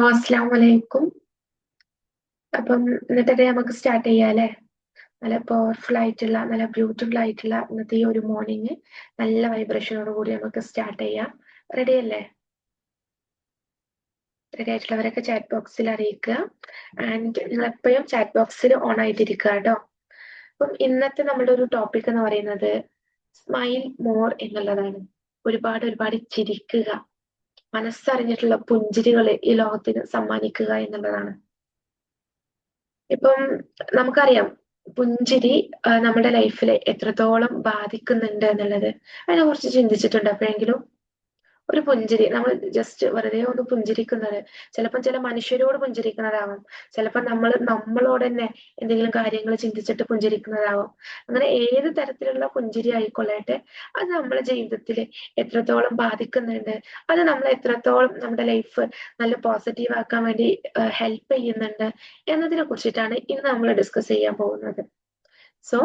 അസ്സലാമലൈക്കും. അപ്പം ഇന്നത്തെ ഡേ നമുക്ക് സ്റ്റാർട്ട് ചെയ്യാം അല്ലേ? നല്ല പവർഫുൾ ആയിട്ടുള്ള നല്ല ബ്യൂട്ടിഫുൾ ആയിട്ടുള്ള ഇന്നത്തെ ഈ ഒരു മോർണിംഗ് നല്ല വൈബ്രേഷനോട് കൂടി നമുക്ക് സ്റ്റാർട്ട് ചെയ്യാം. റെഡി അല്ലേ? റെഡി ആയിട്ടുള്ളവരൊക്കെ ചാറ്റ് ബോക്സിൽ അറിയിക്കുക. ആൻഡ് നിങ്ങൾ എപ്പോഴും ചാറ്റ് ബോക്സിൽ ഓൺ ആയിട്ടിരിക്കുക കേട്ടോ. അപ്പം ഇന്നത്തെ നമ്മുടെ ഒരു ടോപ്പിക് എന്ന് പറയുന്നത് സ്മൈൽ മോർ എന്നുള്ളതാണ്. ഒരുപാട് ചിരിക്കുക, മനസ്സറിഞ്ഞിട്ടുള്ള പുഞ്ചിരികൾ ഈ ലോകത്തിന് സമ്മാനിക്കുക എന്നുള്ളതാണ്. ഇപ്പം നമുക്കറിയാം പുഞ്ചിരി നമ്മുടെ ലൈഫിൽ എത്രത്തോളം ബാധിക്കുന്നുണ്ട് എന്നുള്ളത്. അതിനെ കുറിച്ച് ചിന്തിച്ചിട്ടുണ്ടോ എപ്പോഴെങ്കിലും? ഒരു പുഞ്ചിരി നമ്മൾ ജസ്റ്റ് വെറുതെ ഒന്ന് പുഞ്ചിരിക്കുന്നത്, ചിലപ്പോൾ ചില മനുഷ്യരോട് പുഞ്ചിരിക്കുന്നതാവാം, ചിലപ്പോൾ നമ്മളോട് തന്നെ എന്തെങ്കിലും കാര്യങ്ങൾ ചിന്തിച്ചിട്ട് പുഞ്ചിരിക്കുന്നതാവാം. അങ്ങനെ ഏത് തരത്തിലുള്ള പുഞ്ചിരി ആയിക്കൊള്ളട്ടെ, അത് നമ്മുടെ ജീവിതത്തിൽ എത്രത്തോളം ബാധിക്കുന്നുണ്ട്, അത് നമ്മൾ എത്രത്തോളം നമ്മുടെ ലൈഫ് നല്ല പോസിറ്റീവ് ആക്കാൻ വേണ്ടി ഹെൽപ്പ് ചെയ്യുന്നുണ്ട് എന്നതിനെ കുറിച്ചിട്ടാണ് ഇന്ന് നമ്മൾ ഡിസ്കസ് ചെയ്യാൻ പോകുന്നത്. സോ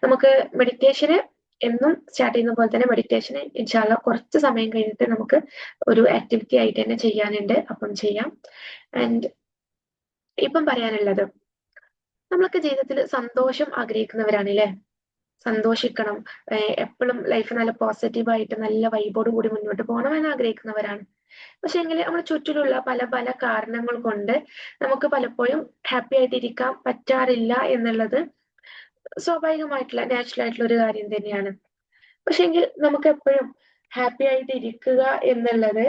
നമുക്ക് മെഡിറ്റേഷന് എന്നും സ്റ്റാർട്ട് ചെയ്യുന്ന പോലെ തന്നെ മെഡിറ്റേഷന് ഇൻഷാല്ല കുറച്ച് സമയം കഴിഞ്ഞിട്ട് നമുക്ക് ഒരു ആക്ടിവിറ്റി ആയിട്ട് തന്നെ ചെയ്യാനുണ്ട്. അപ്പം ചെയ്യാം. ആൻഡ് ഇപ്പം പറയാനുള്ളത്, നമ്മളൊക്കെ ജീവിതത്തിൽ സന്തോഷം ആഗ്രഹിക്കുന്നവരാണ് അല്ലേ? സന്തോഷിക്കണം, എപ്പോഴും ലൈഫ് നല്ല പോസിറ്റീവായിട്ട് നല്ല വൈബോട് കൂടി മുന്നോട്ട് പോകണം എന്ന് ആഗ്രഹിക്കുന്നവരാണ്. പക്ഷെ എങ്കിൽ നമ്മുടെ ചുറ്റിലുള്ള പല പല കാരണങ്ങൾ കൊണ്ട് നമുക്ക് പലപ്പോഴും ഹാപ്പി ആയിട്ടിരിക്കാൻ പറ്റാറില്ല എന്നുള്ളത് സ്വാഭാവികമായിട്ടുള്ള നാച്ചുറൽ ആയിട്ടുള്ള ഒരു കാര്യം തന്നെയാണ്. പക്ഷെ എങ്കിൽ നമുക്ക് എപ്പോഴും ഹാപ്പി ആയിട്ട് ഇരിക്കുക എന്നുള്ളത്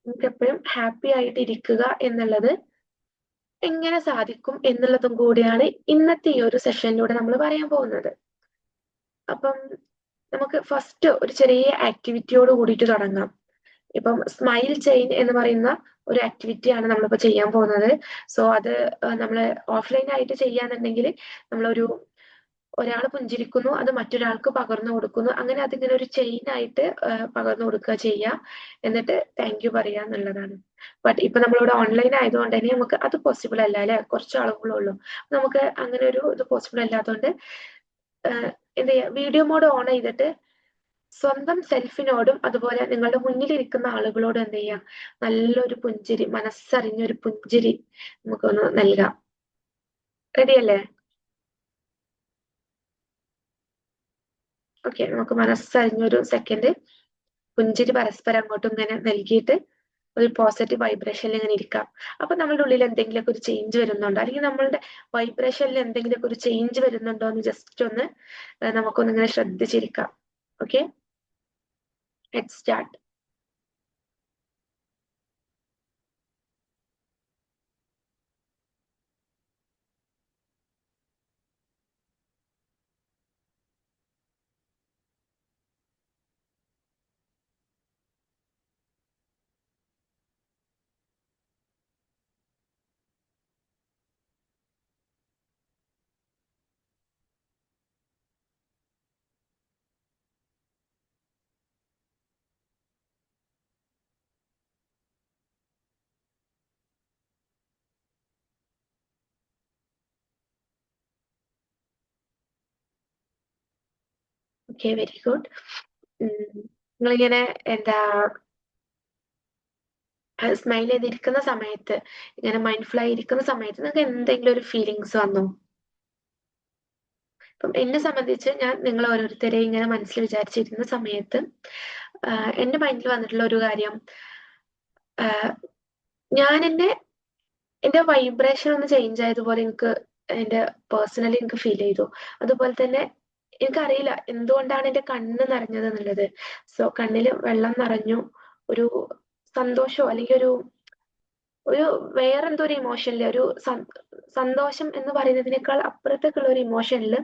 നമുക്ക് എപ്പോഴും ഹാപ്പി ആയിട്ട് ഇരിക്കുക എന്നുള്ളത് എങ്ങനെ സാധിക്കും എന്നുള്ളതും കൂടിയാണ് ഇന്നത്തെ ഈ ഒരു സെഷനിലൂടെ നമ്മൾ പറയാൻ പോകുന്നത്. അപ്പം നമുക്ക് ഫസ്റ്റ് ഒരു ചെറിയ ആക്ടിവിറ്റിയോട് കൂടിയിട്ട് തുടങ്ങാം. ഇപ്പം സ്മൈൽ ചെയിൻ എന്ന് പറയുന്ന ഒരു ആക്ടിവിറ്റിയാണ് നമ്മളിപ്പോൾ ചെയ്യാൻ പോകുന്നത്. സോ അത് നമ്മൾ ഓഫ്ലൈൻ ആയിട്ട് ചെയ്യാന്നുണ്ടെങ്കിൽ നമ്മളൊരു ഒരാൾ പുഞ്ചിരിക്കുന്നു, അത് മറ്റൊരാൾക്ക് പകർന്നു കൊടുക്കുന്നു, അങ്ങനെ അതിങ്ങനെ ഒരു ചെയിൻ ആയിട്ട് പകർന്നു കൊടുക്കുക ചെയ്യുക, എന്നിട്ട് താങ്ക് യു പറയുക എന്നുള്ളതാണ്. ബട്ട് ഇപ്പൊ നമ്മളിവിടെ ഓൺലൈൻ ആയതുകൊണ്ട് തന്നെ നമുക്ക് അത് പോസിബിൾ അല്ല അല്ലെ, കുറച്ച് ആളുകളേ ഉള്ളൂ. നമുക്ക് അങ്ങനെ ഒരു ഇത് പോസിബിൾ അല്ലാത്തതുകൊണ്ട് എന്ത് ചെയ്യുക, വീഡിയോ മോഡ് ഓൺ ചെയ്തിട്ട് സ്വന്തം സെൽഫിനോടും അതുപോലെ നിങ്ങളുടെ മുന്നിലിരിക്കുന്ന ആളുകളോടും എന്ത് ചെയ്യാം, നല്ലൊരു പുഞ്ചിരി, മനസ്സറിഞ്ഞൊരു പുഞ്ചിരി നമുക്കൊന്ന് നൽകാം. റെഡി അല്ലേ? ഓക്കെ, നമുക്ക് മനസ്സറിഞ്ഞൊരു സെക്കൻഡ് പുഞ്ചിരി പരസ്പരം അങ്ങോട്ടും ഇങ്ങനെ നൽകിയിട്ട് ഒരു പോസിറ്റീവ് വൈബ്രേഷനിൽ ഇങ്ങനെ ഇരിക്കാം. അപ്പൊ നമ്മളുടെ ഉള്ളിൽ എന്തെങ്കിലുമൊക്കെ ഒരു ചേഞ്ച് വരുന്നുണ്ടോ, അല്ലെങ്കിൽ നമ്മളുടെ വൈബ്രേഷനിൽ എന്തെങ്കിലുമൊക്കെ ഒരു ചേഞ്ച് വരുന്നുണ്ടോ എന്ന് ജസ്റ്റ് ഒന്ന് നമുക്കൊന്ന് ഇങ്ങനെ ശ്രദ്ധിച്ചിരിക്കാം. Okay, let's start. Okay, very good. നിങ്ങളിങ്ങനെ എന്താ സ്മൈൽ ചെയ്തിരിക്കുന്ന സമയത്ത്, ഇങ്ങനെ മൈൻഡ്ഫുൾ ആയി ഇരിക്കുന്ന സമയത്ത് നിങ്ങൾക്ക് എന്തെങ്കിലും ഒരു ഫീലിങ്സ് വന്നോ? ഇപ്പം എന്നെ സംബന്ധിച്ച് ഞാൻ നിങ്ങൾ ഓരോരുത്തരെയും ഇങ്ങനെ മനസ്സിൽ വിചാരിച്ചിരുന്ന സമയത്ത് എന്റെ മൈൻഡിൽ വന്നിട്ടുള്ള ഒരു കാര്യം, ഞാൻ എന്റെ വൈബ്രേഷൻ ഒന്ന് ചേഞ്ച് ആയതുപോലെ എനിക്ക് എന്റെ പേഴ്സണലി എനിക്ക് ഫീൽ ചെയ്തു. അതുപോലെ തന്നെ എനിക്കറിയില്ല എന്തുകൊണ്ടാണ് എന്റെ കണ്ണ് നിറഞ്ഞത് എന്നുള്ളത്. സോ കണ്ണില് വെള്ളം നിറഞ്ഞു, ഒരു സന്തോഷമോ അല്ലെങ്കിൽ ഒരു വേറെന്തോ ഒരു ഇമോഷനില്, ഒരു സന്തോഷം എന്ന് പറയുന്നതിനേക്കാൾ അപ്പുറത്തേക്കുള്ള ഒരു ഇമോഷനില്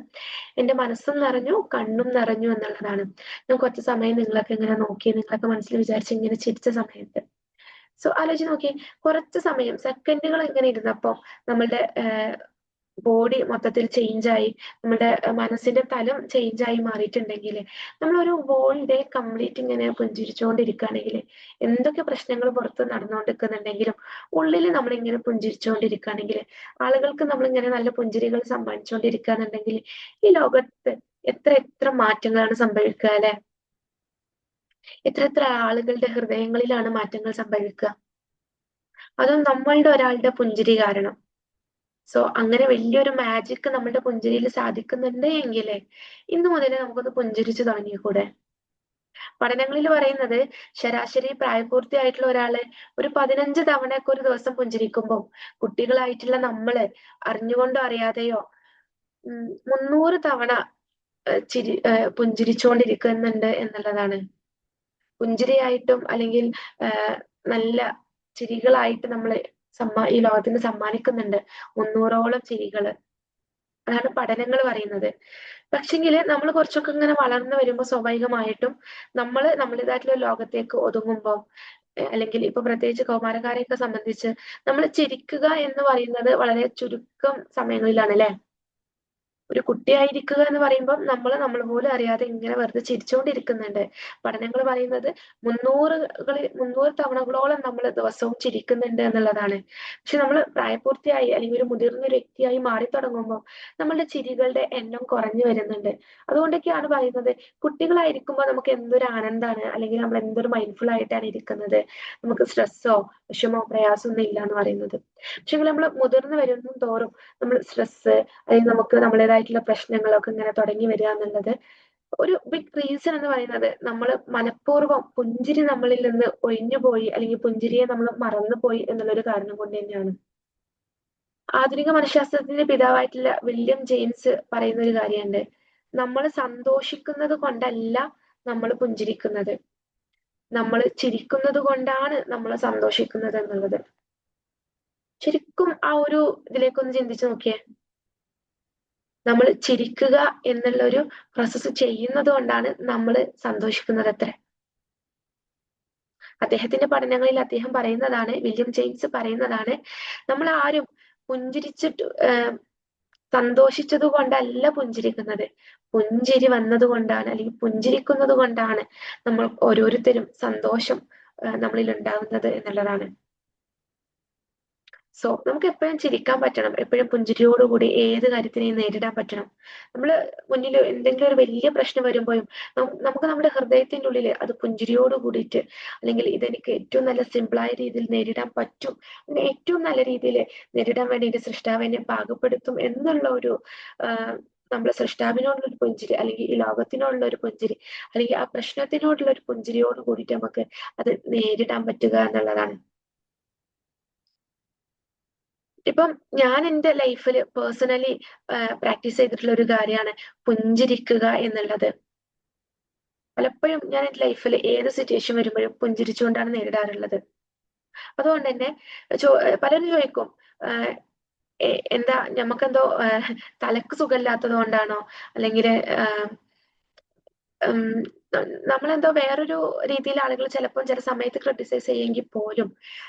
എന്റെ മനസ്സും നിറഞ്ഞു, കണ്ണും നിറഞ്ഞു എന്നുള്ളതാണ്. ഞാൻ കുറച്ച് സമയം നിങ്ങളൊക്കെ ഇങ്ങനെ നോക്കി, നിങ്ങളൊക്കെ മനസ്സിൽ വിചാരിച്ച് ഇങ്ങനെ ചിരിച്ച സമയത്ത് സോ ആലോചിച്ച് നോക്കി, കുറച്ച് സമയം സെക്കൻഡുകൾ ഇങ്ങനെ ഇരുന്നപ്പോ നമ്മളുടെ ബോഡി മൊത്തത്തിൽ ചേഞ്ചായി, നമ്മുടെ മനസ്സിന്റെ തലം ചേഞ്ചായി മാറിയിട്ടുണ്ടെങ്കിൽ, നമ്മളൊരു വോൾ ഡേ കംപ്ലീറ്റ് ഇങ്ങനെ പുഞ്ചിരിച്ചുകൊണ്ടിരിക്കുകയാണെങ്കിൽ, എന്തൊക്കെ പ്രശ്നങ്ങൾ പുറത്ത് നടന്നുകൊണ്ടിരിക്കുന്നുണ്ടെങ്കിലും ഉള്ളിൽ നമ്മളിങ്ങനെ പുഞ്ചിരിച്ചുകൊണ്ടിരിക്കുകയാണെങ്കിൽ, ആളുകൾക്ക് നമ്മളിങ്ങനെ നല്ല പുഞ്ചിരികൾ സമ്മാനിച്ചുകൊണ്ടിരിക്കുകയാണെന്നുണ്ടെങ്കിൽ ഈ ലോകത്ത് എത്ര എത്ര മാറ്റങ്ങളാണ് സംഭവിക്കുക അല്ലെ? എത്ര ആളുകളുടെ ഹൃദയങ്ങളിലാണ് മാറ്റങ്ങൾ സംഭവിക്കുക, അതും നമ്മളുടെ ഒരാളുടെ പുഞ്ചിരി കാരണം. സോ അങ്ങനെ വലിയൊരു മാജിക് നമ്മുടെ പുഞ്ചിരിയിൽ സാധിക്കുന്നുണ്ട് എങ്കിലേ ഇന്നു മുതൽ നമുക്കൊന്ന് പുഞ്ചിരിച്ചു തുടങ്ങിക്കൂടെ? പഠനങ്ങളിൽ പറയുന്നത് ശരാശരി പ്രായപൂർത്തിയായിട്ടുള്ള ഒരാള് ഒരു 15 തവണയൊക്കെ ഒരു ദിവസം പുഞ്ചിരിക്കുമ്പോൾ കുട്ടികളായിട്ടുള്ള നമ്മള് അറിഞ്ഞുകൊണ്ടോ അറിയാതെയോ 300 തവണ പുഞ്ചിരിച്ചുകൊണ്ടിരിക്കുന്നുണ്ട് എന്നുള്ളതാണ്. പുഞ്ചിരിയായിട്ടും അല്ലെങ്കിൽ നല്ല ചിരികളായിട്ട് നമ്മള് ഈ ലോകത്തിന് സമ്മാനിക്കുന്നുണ്ട് 300ഓളം ചിരികള്. അതാണ് പഠനങ്ങൾ പറയുന്നത്. പക്ഷെങ്കില് നമ്മൾ കുറച്ചൊക്കെ ഇങ്ങനെ വളർന്നു വരുമ്പോൾ സ്വാഭാവികമായിട്ടും നമ്മുടേതായിട്ടുള്ള ലോകത്തേക്ക് ഒതുങ്ങുമ്പോൾ അല്ലെങ്കിൽ ഇപ്പൊ പ്രത്യേകിച്ച് കൗമാരക്കാരെയൊക്കെ സംബന്ധിച്ച് നമ്മൾ ചിരിക്കുക എന്ന് പറയുന്നത് വളരെ ചുരുക്കം സമയങ്ങളിലാണ് അല്ലെ. ഒരു കുട്ടിയായിരിക്കുക എന്ന് പറയുമ്പോൾ നമ്മൾ പോലും അറിയാതെ ഇങ്ങനെ വെറുതെ ചിരിച്ചുകൊണ്ടിരിക്കുന്നുണ്ട്. പഠനങ്ങൾ പറയുന്നത് 300 തവണകളോളം നമ്മൾ ദിവസവും ചിരിക്കുന്നുണ്ട് എന്നുള്ളതാണ്. പക്ഷെ നമ്മൾ പ്രായപൂർത്തിയായി അല്ലെങ്കിൽ ഒരു മുതിർന്ന ഒരു വ്യക്തിയായി മാറി തുടങ്ങുമ്പോൾ നമ്മളുടെ ചിരികളുടെ എണ്ണം കുറഞ്ഞു വരുന്നുണ്ട്. അതുകൊണ്ടൊക്കെയാണ് പറയുന്നത് കുട്ടികളായിരിക്കുമ്പോൾ നമുക്ക് എന്തൊരു ആനന്ദമാണ്, അല്ലെങ്കിൽ നമ്മൾ എന്തൊരു മൈൻഡ്ഫുൾ ആയിട്ടാണ് ഇരിക്കുന്നത്, നമുക്ക് സ്ട്രെസ്സോ വിഷമോ പ്രയാസമോ ഒന്നും ഇല്ല എന്ന് പറയുന്നത്. പക്ഷെ നമ്മൾ മുതിർന്നു വരുന്ന തോറും നമ്മൾ സ്ട്രെസ് അല്ലെങ്കിൽ നമുക്ക് നമ്മുടേതായിട്ടുള്ള പ്രശ്നങ്ങളൊക്കെ ഇങ്ങനെ തുടങ്ങി വരിക എന്നുള്ളത് ഒരു ബിഗ് റീസൺ എന്ന് പറയുന്നത് നമ്മൾ മനഃപൂർവ്വം പുഞ്ചിരി നമ്മളിൽ നിന്ന് ഒഴിഞ്ഞുപോയി അല്ലെങ്കിൽ പുഞ്ചിരിയെ നമ്മൾ മറന്നുപോയി എന്നുള്ളൊരു കാരണം കൊണ്ട് തന്നെയാണ്. ആധുനിക മനഃശാസ്ത്രത്തിന്റെ പിതാവായിട്ടുള്ള വില്യം ജെയിംസ് പറയുന്ന ഒരു കാര്യമുണ്ട്. നമ്മൾ സന്തോഷിക്കുന്നത് കൊണ്ടല്ല നമ്മൾ പുഞ്ചിരിക്കുന്നത്, നമ്മൾ ചിരിക്കുന്നത് കൊണ്ടാണ് നമ്മൾ സന്തോഷിക്കുന്നത് എന്നുള്ളത്. ശരിക്കും ആ ഒരു ഇതിലേക്കൊന്ന് ചിന്തിച്ചു നോക്കിയേ. നമ്മൾ ചിരിക്കുക എന്നുള്ള ഒരു പ്രോസസ്സ് ചെയ്യുന്നത് കൊണ്ടാണ് നമ്മൾ സന്തോഷിക്കുന്നത് അത്രേ. അദ്ദേഹത്തിന്റെ പഠനങ്ങളിൽ അദ്ദേഹം പറയുന്നതാണ്, വില്യം ജെയിംസ് പറയുന്നതാണ്, നമ്മൾ ആരും പുഞ്ചിരിച്ചിട്ട് സന്തോഷിച്ചത് കൊണ്ടല്ല പുഞ്ചിരിക്കുന്നത്, പുഞ്ചിരി വന്നത് കൊണ്ടാണ് അല്ലെങ്കിൽ പുഞ്ചിരിക്കുന്നത് കൊണ്ടാണ് നമ്മൾ ഓരോരുത്തരും സന്തോഷം നമ്മളിൽ ഉണ്ടാകുന്നത് എന്നുള്ളതാണ്. സോ നമുക്ക് എപ്പോഴും ചിരിക്കാൻ പറ്റണം, എപ്പോഴും പുഞ്ചിരിയോടുകൂടി ഏത് കാര്യത്തിനെയും നേരിടാൻ പറ്റണം. നമ്മള് മുന്നിൽ എന്തെങ്കിലും ഒരു വലിയ പ്രശ്നം വരുമ്പോഴും നമുക്ക് നമ്മുടെ ഹൃദയത്തിന്റെ ഉള്ളിൽ അത് പുഞ്ചിരിയോട് കൂടിയിട്ട്, അല്ലെങ്കിൽ ഇതെനിക്ക് ഏറ്റവും നല്ല സിമ്പിളായ രീതിയിൽ നേരിടാൻ പറ്റും, അതിനെ ഏറ്റവും നല്ല രീതിയിൽ നേരിടാൻ വേണ്ടിയിട്ട് സൃഷ്ടാവ് എന്നെ പാകപ്പെടുത്തും എന്നുള്ള ഒരു നമ്മുടെ സൃഷ്ടാവിനോടുള്ള ഒരു പുഞ്ചിരി, അല്ലെങ്കിൽ ഈ ലോകത്തിനോടുള്ള ഒരു പുഞ്ചിരി, അല്ലെങ്കിൽ ആ പ്രശ്നത്തിനോടുള്ള ഒരു പുഞ്ചിരിയോട് കൂടിയിട്ട് നമുക്ക് അത് നേരിടാൻ പറ്റുക എന്നുള്ളതാണ്. ഇപ്പം ഞാൻ എൻ്റെ ലൈഫിൽ പേഴ്സണലി പ്രാക്ടീസ് ചെയ്തിട്ടുള്ള ഒരു കാര്യമാണ് പുഞ്ചിരിക്കുക എന്നുള്ളത്. പലപ്പോഴും ഞാൻ എൻ്റെ ലൈഫിൽ ഏത് സിറ്റുവേഷൻ വരുമ്പോഴും പുഞ്ചിരിച്ചുകൊണ്ടാണ് നേരിടാറുള്ളത്. അതുകൊണ്ട് തന്നെ പലരും ചോദിക്കും, എന്താ ഞമ്മക്കെന്തോ തലക്ക് സുഖമില്ലാത്തത് കൊണ്ടാണോ, അല്ലെങ്കിൽ നമ്മളെന്തോ വേറൊരു രീതിയിൽ ആളുകൾ ചിലപ്പോൾ ചില സമയത്ത് ക്രിട്ടിസൈസ് ചെയ്യുമെങ്കിൽ പോലും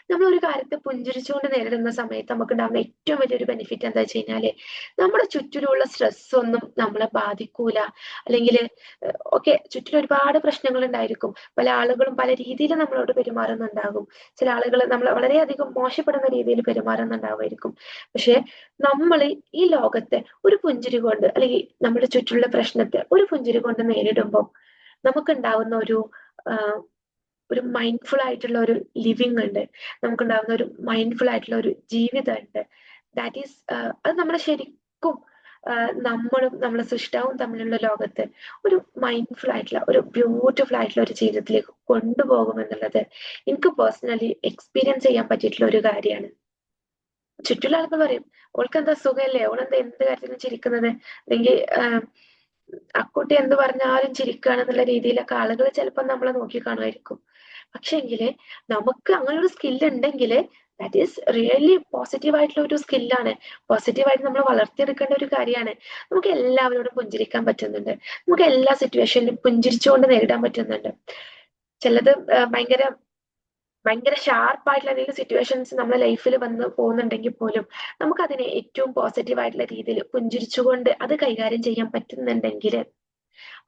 നമ്മൾ ഒരു കാര്യത്തെ പുഞ്ചിരിച്ചുകൊണ്ട് നേരിടുന്ന സമയത്ത് നമുക്ക് ഉണ്ടാകുന്ന ഏറ്റവും വലിയൊരു ബെനിഫിറ്റ് എന്താ വെച്ച് കഴിഞ്ഞാല് നമ്മുടെ ചുറ്റിലുള്ള സ്ട്രെസ് ഒന്നും നമ്മളെ ബാധിക്കൂല. അല്ലെങ്കിൽ ചുറ്റിലും ഒരുപാട് പ്രശ്നങ്ങൾ ഉണ്ടായിരിക്കും, പല ആളുകളും പല രീതിയിൽ നമ്മളോട് പെരുമാറുന്നുണ്ടാകും, ചില ആളുകൾ നമ്മളെ വളരെയധികം മോശപ്പെടുന്ന രീതിയിൽ പെരുമാറുന്നുണ്ടാവുമായിരിക്കും. പക്ഷെ നമ്മൾ ഈ ലോകത്തെ ഒരു പുഞ്ചിരി കൊണ്ട്, അല്ലെങ്കിൽ നമ്മുടെ ചുറ്റിലുള്ള പ്രശ്നത്തെ ഒരു പുഞ്ചിരി കൊണ്ട് നേരിടുമ്പോൾ നമുക്കുണ്ടാവുന്ന ഒരു മൈൻഡ്ഫുൾ ആയിട്ടുള്ള ഒരു ലിവിങ് ഉണ്ട്, നമുക്കുണ്ടാവുന്ന ഒരു മൈൻഡ്ഫുൾ ആയിട്ടുള്ള ഒരു ജീവിതം ഉണ്ട്. ദാറ്റ് ഈസ് അത് നമ്മളെ ശരിക്കും നമ്മളും നമ്മളെ സൃഷ്ടാവും തമ്മിലുള്ള ലോകത്ത് ഒരു മൈൻഡ്ഫുൾ ആയിട്ടുള്ള ഒരു ബ്യൂട്ടിഫുൾ ആയിട്ടുള്ള ഒരു ജീവിതത്തിലേക്ക് കൊണ്ടുപോകുമെന്നുള്ളത് എനിക്ക് പേഴ്സണലി എക്സ്പീരിയൻസ് ചെയ്യാൻ പറ്റിയിട്ടുള്ള ഒരു കാര്യമാണ്. ചുറ്റുള്ള ആളുകൾ പറയും ഓൾക്ക് എന്താ സുഖമല്ലേ, ഓളെന്താ എന്ത് കാര്യത്തിലും ചിരിക്കുന്നത്, അല്ലെങ്കിൽ അക്കുട്ടി എന്ത് പറഞ്ഞാലും ചിരിക്കുകയാണെന്നുള്ള രീതിയിലൊക്കെ ആളുകൾ ചിലപ്പോൾ നമ്മളെ നോക്കി കാണുമായിരിക്കും. പക്ഷെങ്കില് നമുക്ക് അങ്ങനെ ഒരു സ്കില്ല് ഉണ്ടെങ്കിൽ ദാറ്റ് ഈസ് റിയലി പോസിറ്റീവ് ആയിട്ടുള്ള ഒരു സ്കില്ലാണ്, പോസിറ്റീവായിട്ട് നമ്മൾ വളർത്തിയെടുക്കേണ്ട ഒരു കാര്യമാണ്. നമുക്ക് എല്ലാവരോടും പുഞ്ചിരിക്കാൻ പറ്റുന്നുണ്ട്, നമുക്ക് എല്ലാ സിറ്റുവേഷനിലും പുഞ്ചിരിച്ചുകൊണ്ട് നേരിടാൻ പറ്റുന്നുണ്ട്. ചിലത് ഭയങ്കര ഭയങ്കര ഷാർപ്പായിട്ടുള്ള എന്തെങ്കിലും സിറ്റുവേഷൻസ് നമ്മുടെ ലൈഫിൽ വന്ന് പോകുന്നുണ്ടെങ്കിൽ പോലും നമുക്കതിനെ ഏറ്റവും പോസിറ്റീവ് ആയിട്ടുള്ള രീതിയിൽ പുഞ്ചിരിച്ചുകൊണ്ട് അത് കൈകാര്യം ചെയ്യാൻ പറ്റുന്നുണ്ടെങ്കിൽ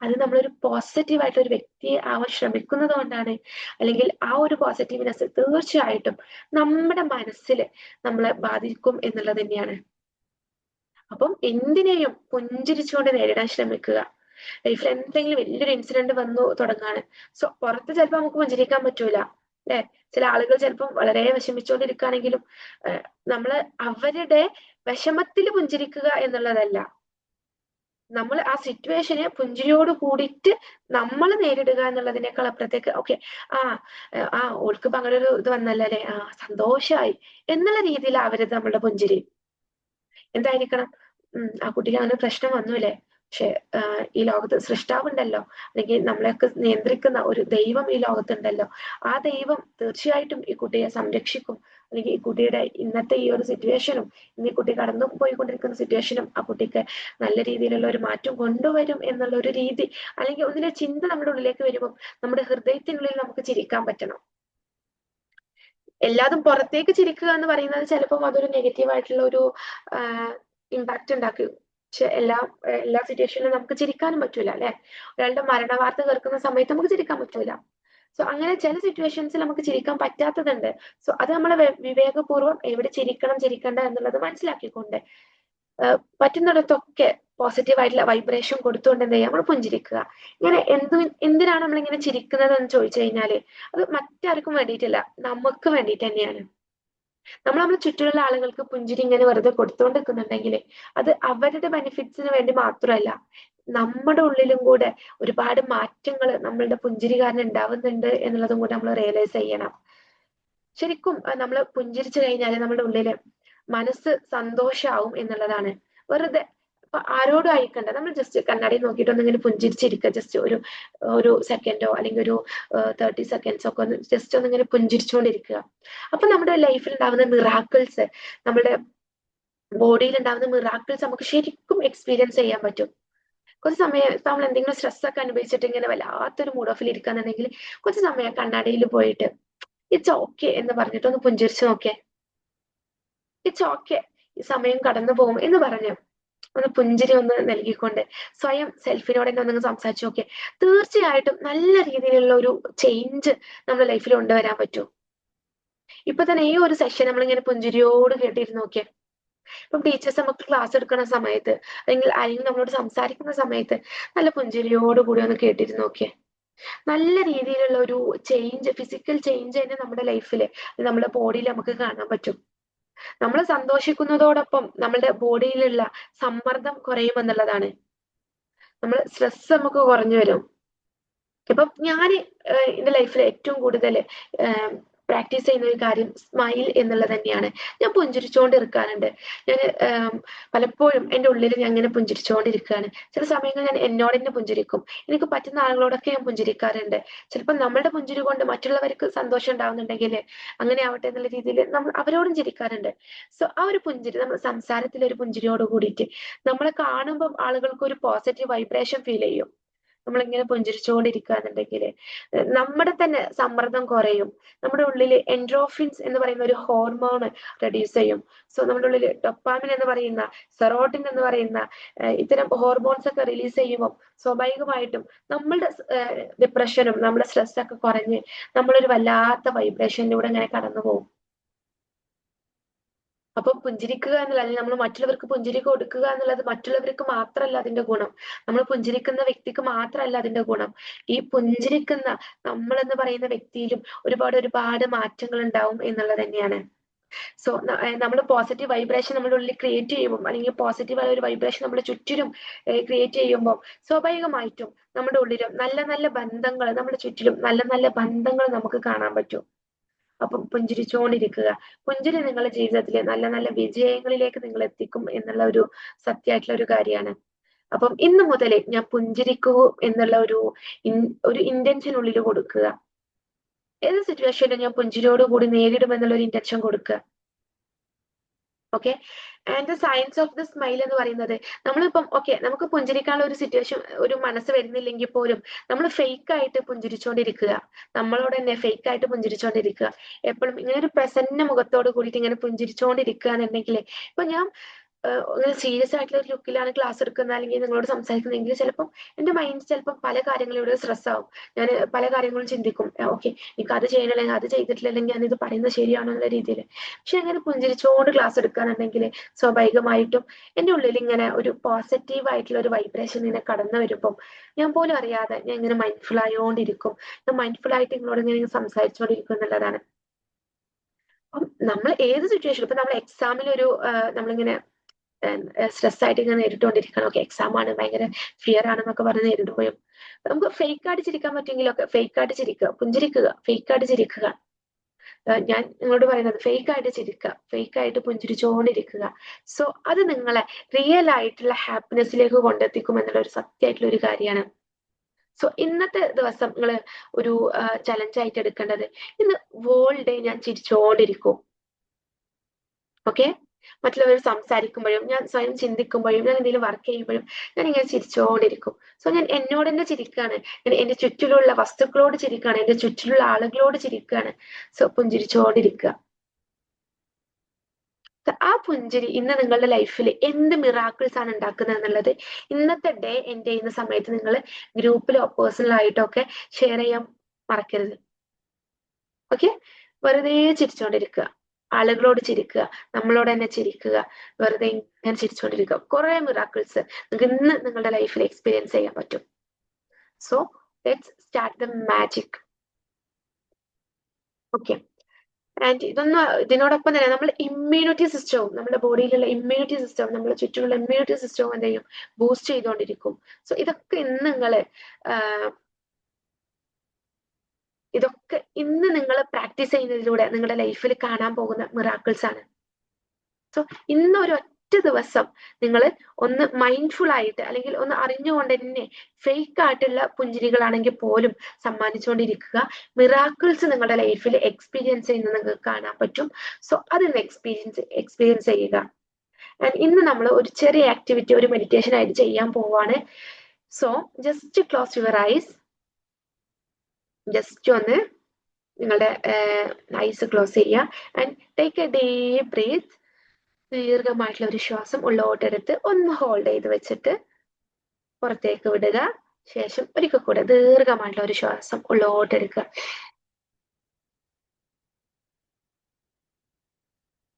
അത് നമ്മളൊരു പോസിറ്റീവ് ആയിട്ടുള്ള ഒരു വ്യക്തി ആവാൻ ശ്രമിക്കുന്നത് കൊണ്ടാണ്. അല്ലെങ്കിൽ ആ ഒരു പോസിറ്റീവ്നെസ് തീർച്ചയായിട്ടും നമ്മുടെ മനസ്സിൽ നമ്മളെ ബാധിക്കും എന്നുള്ളത് തന്നെയാണ്. അപ്പം എന്തിനേയും പുഞ്ചിരിച്ചുകൊണ്ട് നേരിടാൻ ശ്രമിക്കുക. ലൈഫിൽ എന്തെങ്കിലും വലിയൊരു ഇൻസിഡന്റ് വന്നു തുടങ്ങാണ്. സോ പുറത്ത് ചിലപ്പോൾ നമുക്ക് പുഞ്ചിരിക്കാൻ പറ്റൂല അല്ലെ. ചില ആളുകൾ ചിലപ്പം വളരെ വിഷമിച്ചുകൊണ്ടിരിക്കുകയാണെങ്കിലും നമ്മള് അവരുടെ വിഷമത്തിൽ പുഞ്ചിരിക്കുക എന്നുള്ളതല്ല, നമ്മൾ ആ സിറ്റുവേഷനെ പുഞ്ചിരിയോട് കൂടിയിട്ട് നമ്മൾ നേരിടുക എന്നുള്ളതിനേക്കാൾ അപ്പുറത്തേക്ക് ഓക്കെ ഓൾക്ക് ഇപ്പൊ അങ്ങനെ ഒരു ഇത് വന്നല്ലേ, സന്തോഷായി എന്നുള്ള രീതിയിൽ അവര് നമ്മളുടെ പുഞ്ചിരി എന്തായിരിക്കണം. ആ കുട്ടിക്ക് അങ്ങനെ പ്രശ്നം വന്നൂലേ, പക്ഷെ ഈ ലോകത്ത് സൃഷ്ടാവുണ്ടല്ലോ, അല്ലെങ്കിൽ നമ്മളെയൊക്കെ നിയന്ത്രിക്കുന്ന ഒരു ദൈവം ഈ ലോകത്തുണ്ടല്ലോ, ആ ദൈവം തീർച്ചയായിട്ടും ഈ കുട്ടിയെ സംരക്ഷിക്കും. അല്ലെങ്കിൽ ഈ കുട്ടിയുടെ ഇന്നത്തെ ഈ ഒരു സിറ്റുവേഷനും ഇന്ന് ഈ കുട്ടി കടന്നു പോയിക്കൊണ്ടിരിക്കുന്ന സിറ്റുവേഷനും ആ കുട്ടിക്ക് നല്ല രീതിയിലുള്ള ഒരു മാറ്റം കൊണ്ടുവരും എന്നുള്ള ഒരു രീതി, അല്ലെങ്കിൽ ഒന്നിലെ ചിന്ത നമ്മുടെ ഉള്ളിലേക്ക് വരുമ്പോൾ നമ്മുടെ ഹൃദയത്തിനുള്ളിൽ നമുക്ക് ചിരിക്കാൻ പറ്റണം. എല്ലാതും പുറത്തേക്ക് ചിരിക്കുക എന്ന് പറയുന്നത് ചിലപ്പോൾ അതൊരു നെഗറ്റീവ് ആയിട്ടുള്ള ഒരു ഇമ്പാക്ട് ഉണ്ടാക്കും. പക്ഷെ എല്ലാ സിറ്റുവേഷനിലും നമുക്ക് ചിരിക്കാനും പറ്റൂല അല്ലെ. ഒരാളുടെ മരണ വാർത്ത കേൾക്കുന്ന സമയത്ത് നമുക്ക് ചിരിക്കാൻ പറ്റൂല. സോ അങ്ങനെ ചില സിറ്റുവേഷൻസിൽ നമുക്ക് ചിരിക്കാൻ പറ്റാത്തതുണ്ട്. സോ അത് നമ്മൾ വിവേകപൂർവ്വം എവിടെ ചിരിക്കണം ചിരിക്കണ്ട എന്നുള്ളത് മനസ്സിലാക്കിക്കൊണ്ട് പറ്റുന്നിടത്തൊക്കെ പോസിറ്റീവ് ആയിട്ടുള്ള വൈബ്രേഷൻ കൊടുത്തുകൊണ്ട് എന്ത് ചെയ്യുക, നമ്മൾ പുഞ്ചിരിക്കുക. ഇങ്ങനെ എന്തിനാണ് നമ്മളിങ്ങനെ ചിരിക്കുന്നത് എന്ന് ചോദിച്ചു കഴിഞ്ഞാല് അത് മറ്റാർക്കും വേണ്ടിയിട്ടില്ല, നമുക്ക് വേണ്ടിയിട്ട് തന്നെയാണ്. നമ്മുടെ ചുറ്റുമുള്ള ആളുകൾക്ക് പുഞ്ചിരി ഇങ്ങനെ വെറുതെ കൊടുത്തുകൊണ്ടിരിക്കുന്നുണ്ടെങ്കിൽ അത് അവരുടെ ബെനിഫിറ്റ്സിന് വേണ്ടി മാത്രമല്ല, നമ്മുടെ ഉള്ളിലും കൂടെ ഒരുപാട് മാറ്റങ്ങൾ നമ്മളുടെ പുഞ്ചിരി കാരണം ഉണ്ടാവുന്നുണ്ട് എന്നുള്ളതും കൂടെ നമ്മൾ റിയലൈസ് ചെയ്യണം. ശരിക്കും നമ്മൾ പുഞ്ചിരിച്ചു കഴിഞ്ഞാല് നമ്മുടെ ഉള്ളില് മനസ്സ് സന്തോഷാവും എന്നുള്ളതാണ്. വെറുതെ ഇപ്പൊ ആരോടും അയക്കണ്ട, നമ്മൾ ജസ്റ്റ് കണ്ണാടി നോക്കിയിട്ട് ഒന്നിങ്ങനെ പുഞ്ചിരിച്ചിരിക്കുക, ജസ്റ്റ് ഒരു സെക്കൻഡോ അല്ലെങ്കിൽ ഒരു 30 സെക്കൻഡ്സ് ഒക്കെ ഒന്ന് ജസ്റ്റ് ഒന്നിങ്ങനെ പുഞ്ചിരിച്ചുകൊണ്ടിരിക്കുക. അപ്പൊ നമ്മുടെ ലൈഫിൽ ഉണ്ടാവുന്ന മിറാക്കിൾസ്, നമ്മുടെ ബോഡിയിൽ ഉണ്ടാവുന്ന മിറാക്കിൾസ് നമുക്ക് ശരിക്കും എക്സ്പീരിയൻസ് ചെയ്യാൻ പറ്റും. കുറച്ച് സമയം ഇപ്പൊ നമ്മൾ എന്തെങ്കിലും സ്ട്രെസ് ഒക്കെ അനുഭവിച്ചിട്ട് ഇങ്ങനെ വല്ലാത്തൊരു മൂഡ് ഓഫിൽ ഇരിക്കാന്നുണ്ടെങ്കിൽ കുറച്ച് സമയം കണ്ണാടിയിൽ പോയിട്ട് ഇറ്റ്സ് ഓക്കെ എന്ന് പറഞ്ഞിട്ട് ഒന്ന് പുഞ്ചിരിച്ചു നോക്കേ. ഇറ്റ്സ് ഓക്കെ, ഈ സമയം കടന്നു പോകും എന്ന് പറഞ്ഞു ഒന്ന് പുഞ്ചിരി ഒന്ന് നൽകിക്കൊണ്ട് സ്വയം സെൽഫിനോട് തന്നെ ഒന്ന് സംസാരിച്ചു നോക്കിയേ. തീർച്ചയായിട്ടും നല്ല രീതിയിലുള്ള ഒരു ചേഞ്ച് നമ്മുടെ ലൈഫിൽ കൊണ്ടുവരാൻ പറ്റും. ഇപ്പൊ തന്നെ ഈ ഒരു സെഷൻ നമ്മളിങ്ങനെ പുഞ്ചിരിയോട് കേട്ടിരുന്ന് നോക്കിയേ. ഇപ്പം ടീച്ചേഴ്സ് നമുക്ക് ക്ലാസ് എടുക്കുന്ന സമയത്ത് അല്ലെങ്കിൽ ആരെങ്കിലും നമ്മളോട് സംസാരിക്കുന്ന സമയത്ത് നല്ല പുഞ്ചിരിയോട് കൂടി ഒന്ന് കേട്ടിരുന്ന് നോക്കിയേ. നല്ല രീതിയിലുള്ള ഒരു ചേഞ്ച്, ഫിസിക്കൽ ചേഞ്ച് തന്നെ നമ്മുടെ ലൈഫില് നമ്മുടെ ബോഡിയിൽ നമുക്ക് കാണാൻ പറ്റും. നമ്മൾ സന്തോഷിക്കുന്നതോടൊപ്പം നമ്മുടെ ബോഡിയിലുള്ള സമ്മർദ്ദം കുറയുമെന്നുള്ളതാണ്. നമ്മൾ സ്ട്രെസ് നമുക്ക് കുറഞ്ഞു വരും. ഇപ്പം ഞാൻ എന്റെ ലൈഫിൽ ഏറ്റവും കൂടുതൽ പ്രാക്ടീസ് ചെയ്യുന്ന ഒരു കാര്യം സ്മൈൽ എന്നുള്ളത് തന്നെയാണ്. ഞാൻ പുഞ്ചിരിച്ചുകൊണ്ടിരിക്കാറുണ്ട്. ഞാൻ പലപ്പോഴും എൻ്റെ ഉള്ളിൽ ഞാൻ ഇങ്ങനെ പുഞ്ചിരിച്ചുകൊണ്ടിരിക്കുകയാണ്. ചില സമയങ്ങളിൽ ഞാൻ എന്നോട് തന്നെ പുഞ്ചിരിക്കും. എനിക്ക് പറ്റുന്ന ആളുകളോടൊക്കെ ഞാൻ പുഞ്ചിരിക്കാറുണ്ട്. ചിലപ്പോൾ നമ്മളുടെ പുഞ്ചിരി കൊണ്ട് മറ്റുള്ളവർക്ക് സന്തോഷം ഉണ്ടാവുന്നുണ്ടെങ്കിൽ അങ്ങനെ ആവട്ടെ എന്നുള്ള രീതിയിൽ നമ്മൾ അവരോടും ചിരിക്കാറുണ്ട്. സോ ആ ഒരു പുഞ്ചിരി, നമ്മൾ സംസാരത്തിൽ ഒരു പുഞ്ചിരിയോട് കൂടിയിട്ട് നമ്മളെ കാണുമ്പോൾ ആളുകൾക്ക് ഒരു പോസിറ്റീവ് വൈബ്രേഷൻ ഫീൽ ചെയ്യും. നമ്മളിങ്ങനെ പുഞ്ചിരിച്ചുകൊണ്ടിരിക്കുകയാണെന്നുണ്ടെങ്കിൽ നമ്മുടെ തന്നെ സമ്മർദ്ദം കുറയും. നമ്മുടെ ഉള്ളിൽ എൻഡ്രോഫിൻസ് എന്ന് പറയുന്ന ഒരു ഹോർമോൺ റെഡ്യൂസ് ചെയ്യും. സോ നമ്മുടെ ഉള്ളിൽ ഡൊപ്പാമിൻ എന്ന് പറയുന്ന, സെറോട്ടിൻ എന്ന് പറയുന്ന ഇത്തരം ഹോർമോൺസ് ഒക്കെ റിലീസ് ചെയ്യുമ്പോൾ സ്വാഭാവികമായിട്ടും നമ്മളുടെ ഡിപ്രഷനും നമ്മുടെ സ്ട്രെസ് ഒക്കെ കുറഞ്ഞ് നമ്മളൊരു വല്ലാത്ത വൈബ്രേഷനിലൂടെ ഇങ്ങനെ കടന്നു പോകും. അപ്പൊ പുഞ്ചിരിക്കുക എന്നുള്ള, അല്ലെങ്കിൽ നമ്മൾ മറ്റുള്ളവർക്ക് പുഞ്ചിരി കൊടുക്കുക എന്നുള്ളത് മറ്റുള്ളവർക്ക് മാത്രമല്ല അതിന്റെ ഗുണം, നമ്മൾ പുഞ്ചിരിക്കുന്ന വ്യക്തിക്ക് മാത്രമല്ല അതിന്റെ ഗുണം, ഈ പുഞ്ചിരിക്കുന്ന നമ്മൾ എന്ന് പറയുന്ന വ്യക്തിയിലും ഒരുപാട് മാറ്റങ്ങൾ ഉണ്ടാവും എന്നുള്ളത് തന്നെയാണ്. സോ നമ്മൾ പോസിറ്റീവ് വൈബ്രേഷൻ നമ്മുടെ ഉള്ളിൽ ക്രിയേറ്റ് ചെയ്യുമ്പോൾ, അല്ലെങ്കിൽ പോസിറ്റീവായ ഒരു വൈബ്രേഷൻ നമ്മുടെ ചുറ്റിലും ക്രിയേറ്റ് ചെയ്യുമ്പോൾ സ്വാഭാവികമായിട്ടും നമ്മുടെ ഉള്ളിലും നല്ല നല്ല ബന്ധങ്ങൾ, നമ്മുടെ ചുറ്റിലും നല്ല നല്ല ബന്ധങ്ങൾ നമുക്ക് കാണാൻ പറ്റും. അപ്പം പുഞ്ചിരിച്ചുകൊണ്ടിരിക്കുക. പുഞ്ചിരി നിങ്ങളുടെ ജീവിതത്തിലെ നല്ല നല്ല വിജയങ്ങളിലേക്ക് നിങ്ങൾ എത്തിക്കും എന്നുള്ള ഒരു സത്യമായിട്ടുള്ള ഒരു കാര്യമാണ്. അപ്പം ഇന്ന് മുതൽ ഞാൻ പുഞ്ചിരിക്കൂ എന്നുള്ള ഒരു ഇന്റൻഷൻ ഉള്ളിൽ കൊടുക്കുക. ഏത് സിറ്റുവേഷനിലും ഞാൻ പുഞ്ചിരിയോട് കൂടി നേരിടും എന്നുള്ള ഒരു ഇന്റൻഷൻ കൊടുക്കുക. Okay. And the science of the smile എന്ന് പറയുന്നത്, നമ്മളിപ്പം ഓക്കെ നമുക്ക് പുഞ്ചിരിക്കാനുള്ള ഒരു സിറ്റുവേഷൻ, ഒരു മനസ്സ് വരുന്നില്ലെങ്കിൽ പോലും നമ്മൾ ഫേക്ക് ആയിട്ട് പുഞ്ചിരിച്ചുകൊണ്ടിരിക്കുക. നമ്മളോട് തന്നെ ഫേക്ക് ആയിട്ട് പുഞ്ചിരിച്ചുകൊണ്ടിരിക്കുക. എപ്പോഴും ഇങ്ങനെ ഒരു പ്രസന്ന മുഖത്തോട് കൂടിയിട്ട് ഇങ്ങനെ പുഞ്ചിരിച്ചുകൊണ്ടിരിക്കുക എന്നുണ്ടെങ്കിൽ, ഇപ്പൊ ഞാൻ അങ്ങനെ സീരിയസ് ആയിട്ടുള്ള ഒരു ലുക്കിലാണ് ക്ലാസ് എടുക്കുന്നത് അല്ലെങ്കിൽ നിങ്ങളോട് സംസാരിക്കുന്നതെങ്കിൽ ചിലപ്പം എന്റെ മൈൻഡ് ചിലപ്പം പല കാര്യങ്ങളിലൂടെ സ്ട്രെസ് ആവും. ഞാൻ പല കാര്യങ്ങളും ചിന്തിക്കും. ഓക്കെ, എനിക്ക് അത് ചെയ്യണില്ലെങ്കിൽ അത് ചെയ്തിട്ടില്ലെങ്കിൽ ഞാൻ ഇത് പറയുന്നത് ശരിയാണോ എന്നുള്ള രീതിയിൽ. പക്ഷെ അങ്ങനെ പുഞ്ചിരിച്ചോണ്ട് ക്ലാസ് എടുക്കാന്നുണ്ടെങ്കിൽ സ്വാഭാവികമായിട്ടും എന്റെ ഉള്ളിൽ ഇങ്ങനെ ഒരു പോസിറ്റീവ് ആയിട്ടുള്ള ഒരു വൈബ്രേഷൻ ഇങ്ങനെ കടന്നു വരുമ്പം ഞാൻ പോലും അറിയാതെ ഞാൻ ഇങ്ങനെ മൈൻഡ്ഫുൾ ആയോണ്ടിരിക്കും. ഞാൻ മൈൻഡ്ഫുൾ ആയിട്ട് നിങ്ങളോട് ഇങ്ങനെ സംസാരിച്ചുകൊണ്ടിരിക്കും എന്നുള്ളതാണ്. അപ്പം നമ്മൾ ഏത് സിറ്റുവേഷൻ, ഇപ്പൊ നമ്മൾ എക്സാമിൽ ഒരു നമ്മളിങ്ങനെ സ്ട്രെസ് ആയിട്ട് ഇങ്ങനെ നേരിട്ടുകൊണ്ടിരിക്കണം. ഓക്കെ, എക്സാം ആണ്, ഭയങ്കര ഫിയർ ആണെന്നൊക്കെ പറഞ്ഞ് നേരിടുമ്പോഴും നമുക്ക് ഫേക്ക് ആയിട്ട് ചിരിക്കാൻ പറ്റുമെങ്കിലൊക്കെ ഫേക്ക് ആയിട്ട് ചിരിക്കുക, പുഞ്ചിരിക്കുക, ഫേക്ക് ആയിട്ട് ചിരിക്കുക. ഞാൻ നിങ്ങളോട് പറയുന്നത് ഫേക്ക് ആയിട്ട് ചിരിക്കുക, ഫേക്ക് ആയിട്ട് പുഞ്ചിരിച്ചുകൊണ്ടിരിക്കുക. സോ അത് നിങ്ങളെ റിയൽ ആയിട്ടുള്ള ഹാപ്പിനെസ്സിലേക്ക് കൊണ്ടെത്തിക്കും എന്നുള്ള ഒരു സത്യമായിട്ടുള്ള ഒരു കാര്യമാണ്. സോ ഇന്നത്തെ ദിവസം നിങ്ങൾ ഒരു ചലഞ്ച് ആയിട്ട് എടുക്കേണ്ടത്, ഇന്ന് വോൾ ഡേ ഞാൻ ചിരിച്ചോണ്ടിരിക്കും. ഓക്കെ, മറ്റുള്ളവർ സംസാരിക്കുമ്പോഴും ഞാൻ സ്വയം ചിന്തിക്കുമ്പോഴും ഞാൻ എന്തെങ്കിലും വർക്ക് ചെയ്യുമ്പോഴും ഞാൻ ഇങ്ങനെ ചിരിച്ചോണ്ടിരിക്കും. സോ ഞാൻ എന്നോട് തന്നെ ചിരിക്കുകയാണ്, ഞാൻ എന്റെ ചുറ്റിലുള്ള വസ്തുക്കളോട് ചിരിക്കുകയാണ്, എന്റെ ചുറ്റിലുള്ള ആളുകളോട് ചിരിക്കുകയാണ്. സോ പുഞ്ചിരിച്ചോണ്ടിരിക്കുക. ആ പുഞ്ചിരി ഇന്ന് നിങ്ങളുടെ ലൈഫിൽ എന്ത് മിറാക്കിൾസ് ആണ് ഉണ്ടാക്കുന്നത് എന്നുള്ളത് ഇന്നത്തെ ഡേ എൻഡ് ചെയ്യുന്ന സമയത്ത് നിങ്ങൾ ഗ്രൂപ്പിലോ പേഴ്സണൽ ആയിട്ടോ ഒക്കെ ഷെയർ ചെയ്യാൻ മറക്കരുത്. ഓക്കെ, വെറുതെ ചിരിച്ചോണ്ടിരിക്കുക, ആളുകളോട് ചിരിക്കുക, നമ്മളോട് തന്നെ ചിരിക്കുക, വെറുതെ ഇങ്ങനെ ചിരിച്ചോണ്ടിരിക്കുക. കുറെ മിറാക്കിൾസ് നിങ്ങൾക്ക് ഇന്ന് നിങ്ങളുടെ ലൈഫിൽ എക്സ്പീരിയൻസ് ചെയ്യാൻ പറ്റും. So let's start the magic. Okay, and ഇതിനോടൊപ്പം തന്നെ നമ്മുടെ ഇമ്മ്യൂണിറ്റി സിസ്റ്റവും, നമ്മുടെ ബോഡിയിലുള്ള ഇമ്മ്യൂണിറ്റി സിസ്റ്റവും, നമ്മുടെ ചുറ്റുമുള്ള ഇമ്മ്യൂണിറ്റി സിസ്റ്റവും എന്ത് ചെയ്യും, ബൂസ്റ്റ് ചെയ്തുകൊണ്ടിരിക്കും. സോ ഇതൊക്കെ ഇന്ന് നിങ്ങൾ പ്രാക്ടീസ് ചെയ്യുന്നതിലൂടെ നിങ്ങളുടെ ലൈഫിൽ കാണാൻ പോകുന്ന മിറാക്കിൾസ് ആണ്. സോ ഇന്ന് ഒരു ഒറ്റ ദിവസം നിങ്ങൾ ഒന്ന് മൈൻഡ്ഫുൾ ആയിട്ട് അല്ലെങ്കിൽ ഒന്ന് അറിഞ്ഞുകൊണ്ട് തന്നെ ഫേക്ക് ആയിട്ടുള്ള പുഞ്ചിരികളാണെങ്കിൽ പോലും സമ്മാനിച്ചുകൊണ്ടിരിക്കുക. മിറാക്കിൾസ് നിങ്ങളുടെ ലൈഫിൽ എക്സ്പീരിയൻസ് ചെയ്യുന്നത് നിങ്ങൾക്ക് കാണാൻ പറ്റും. സോ അതൊന്ന് എക്സ്പീരിയൻസ് ചെയ്യുക. ഇന്ന് നമ്മൾ ഒരു ചെറിയ ആക്ടിവിറ്റി, ഒരു മെഡിറ്റേഷൻ ആയിട്ട് ചെയ്യാൻ പോവാണ്. So just close your eyes. Just ഒന്ന് നിങ്ങളുടെ ഐസ് ക്ലോസ് ചെയ്യുക and take a deep breath. ദീർഘമായിട്ടുള്ള ഒരു ശ്വാസം ഉള്ളോട്ടെടുത്ത് ഒന്ന് ഹോൾഡ് ചെയ്ത് വെച്ചിട്ട് പുറത്തേക്ക് വിടുക. ശേഷം ഒരിക്കൽ കൂടെ ദീർഘമായിട്ടുള്ള ഒരു ശ്വാസം ഉള്ളോട്ടെടുക്കുക.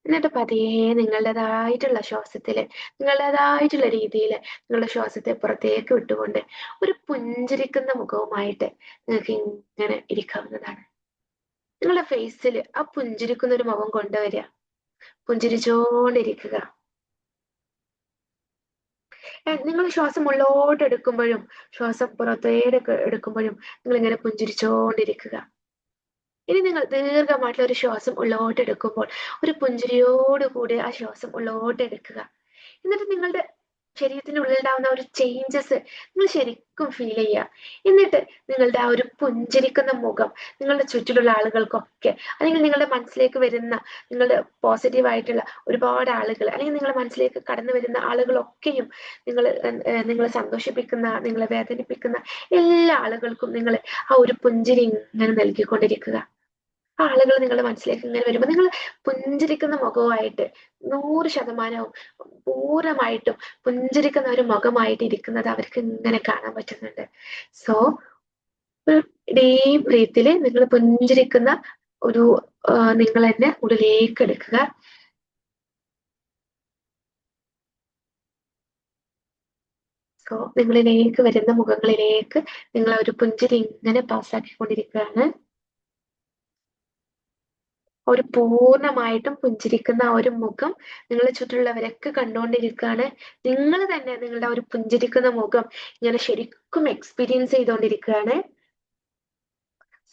എന്നിട്ട് പതിയെ നിങ്ങളുടേതായിട്ടുള്ള ശ്വാസത്തില്, നിങ്ങളുടേതായിട്ടുള്ള രീതിയിൽ നിങ്ങളുടെ ശ്വാസത്തെ പുറത്തേക്ക് വിട്ടുകൊണ്ട് ഒരു പുഞ്ചിരിക്കുന്ന മുഖവുമായിട്ട് നിങ്ങൾക്ക് ഇങ്ങനെ ഇരിക്കാവുന്നതാണ്. നിങ്ങളുടെ ഫേസിൽ ആ പുഞ്ചിരിക്കുന്ന ഒരു മുഖം കൊണ്ടുവരിക, പുഞ്ചിരിച്ചോണ്ടിരിക്കുക. നിങ്ങൾ ശ്വാസം ഉള്ളോട്ട് എടുക്കുമ്പോഴും ശ്വാസം പുറത്തേക്ക് എടുക്കുമ്പോഴും നിങ്ങൾ ഇങ്ങനെ പുഞ്ചിരിച്ചോണ്ടിരിക്കുക. ഇനി നിങ്ങൾ ദീർഘമായിട്ടുള്ള ഒരു ശ്വാസം ഉള്ളോട്ട് എടുക്കുമ്പോൾ ഒരു പുഞ്ചിരിയോടുകൂടി ആ ശ്വാസം ഉള്ളോട്ട് എടുക്കുക. എന്നിട്ട് നിങ്ങളുടെ ശരീരത്തിന്റെ ഉള്ളിൽ ഉണ്ടാവുന്ന ഒരു ചേഞ്ചസ് നിങ്ങൾ ശരിക്കും ഫീൽ ചെയ്യുക. എന്നിട്ട് നിങ്ങളുടെ ആ ഒരു പുഞ്ചിരിക്കുന്ന മുഖം നിങ്ങളുടെ ചുറ്റിലുള്ള ആളുകൾക്കൊക്കെ, അല്ലെങ്കിൽ നിങ്ങളുടെ മനസ്സിലേക്ക് വരുന്ന നിങ്ങളുടെ പോസിറ്റീവ് ആയിട്ടുള്ള ഒരുപാട് ആളുകൾ, അല്ലെങ്കിൽ നിങ്ങളുടെ മനസ്സിലേക്ക് കടന്നു വരുന്ന ആളുകളൊക്കെയും നിങ്ങളെ സന്തോഷിപ്പിക്കുന്ന, നിങ്ങളെ വേദനിപ്പിക്കുന്ന എല്ലാ ആളുകൾക്കും നിങ്ങൾ ആ ഒരു പുഞ്ചിരി ഇങ്ങനെ നൽകിക്കൊണ്ടിരിക്കുക. ആ ആളുകൾ നിങ്ങളുടെ മനസ്സിലേക്ക് ഇങ്ങനെ വരുമ്പോൾ നിങ്ങൾ പുഞ്ചിരിക്കുന്ന മുഖമായിട്ട് 100% പൂർണ്ണമായിട്ടും പുഞ്ചിരിക്കുന്ന ഒരു മുഖമായിട്ട് ഇരിക്കുന്നത് അവർക്ക് ഇങ്ങനെ കാണാൻ പറ്റുന്നുണ്ട്. സോ ഒരു ഡീപ് ബ്രീത്തില് നിങ്ങൾ പുഞ്ചിരിക്കുന്ന ഒരു നിങ്ങൾ തന്നെ ഉള്ളിലേക്ക് എടുക്കുക. സോ നിങ്ങളിലേക്ക് വരുന്ന മുഖങ്ങളിലേക്ക് നിങ്ങൾ ഒരു പുഞ്ചിരി ഇങ്ങനെ പാസ്സാക്കിക്കൊണ്ടിരിക്കുകയാണ്. ഒരു പൂർണ്ണമായിട്ടും പുഞ്ചിരിക്കുന്ന ആ ഒരു മുഖം നിങ്ങളെ ചുറ്റുമുള്ളവരൊക്കെ കണ്ടുകൊണ്ടിരിക്കുകയാണ്. നിങ്ങൾ തന്നെ നിങ്ങളുടെ ഒരു പുഞ്ചിരിക്കുന്ന മുഖം ഇങ്ങനെ ശരിക്കും എക്സ്പീരിയൻസ് ചെയ്തുകൊണ്ടിരിക്കുകയാണ്.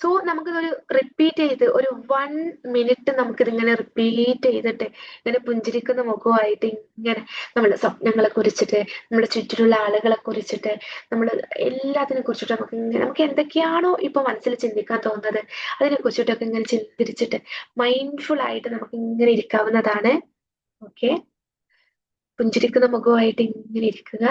സോ നമുക്കിതൊരു റിപ്പീറ്റ് ചെയ്ത് ഒരു 1 മിനിറ്റ് നമുക്കിതിങ്ങനെ റിപ്പീറ്റ് ചെയ്തിട്ട് ഇങ്ങനെ പുഞ്ചിരിക്കുന്ന മുഖമായിട്ട് ഇങ്ങനെ നമ്മുടെ സ്വപ്നങ്ങളെ കുറിച്ചിട്ട്, നമ്മുടെ ചുറ്റിലുള്ള ആളുകളെ കുറിച്ചിട്ട്, നമ്മൾ എല്ലാത്തിനെ കുറിച്ചിട്ട് നമുക്ക് എന്തൊക്കെയാണോ ഇപ്പൊ മനസ്സിൽ ചിന്തിക്കാൻ തോന്നുന്നത് അതിനെ കുറിച്ചിട്ടൊക്കെ ഇങ്ങനെ ചിന്തിച്ചിട്ട് മൈൻഡ്ഫുൾ ആയിട്ട് നമുക്ക് ഇങ്ങനെ ഇരിക്കാവുന്നതാണ്. ഓക്കെ, പുഞ്ചിരിക്കുന്ന മുഖമായിട്ട് ഇങ്ങനെ ഇരിക്കുക.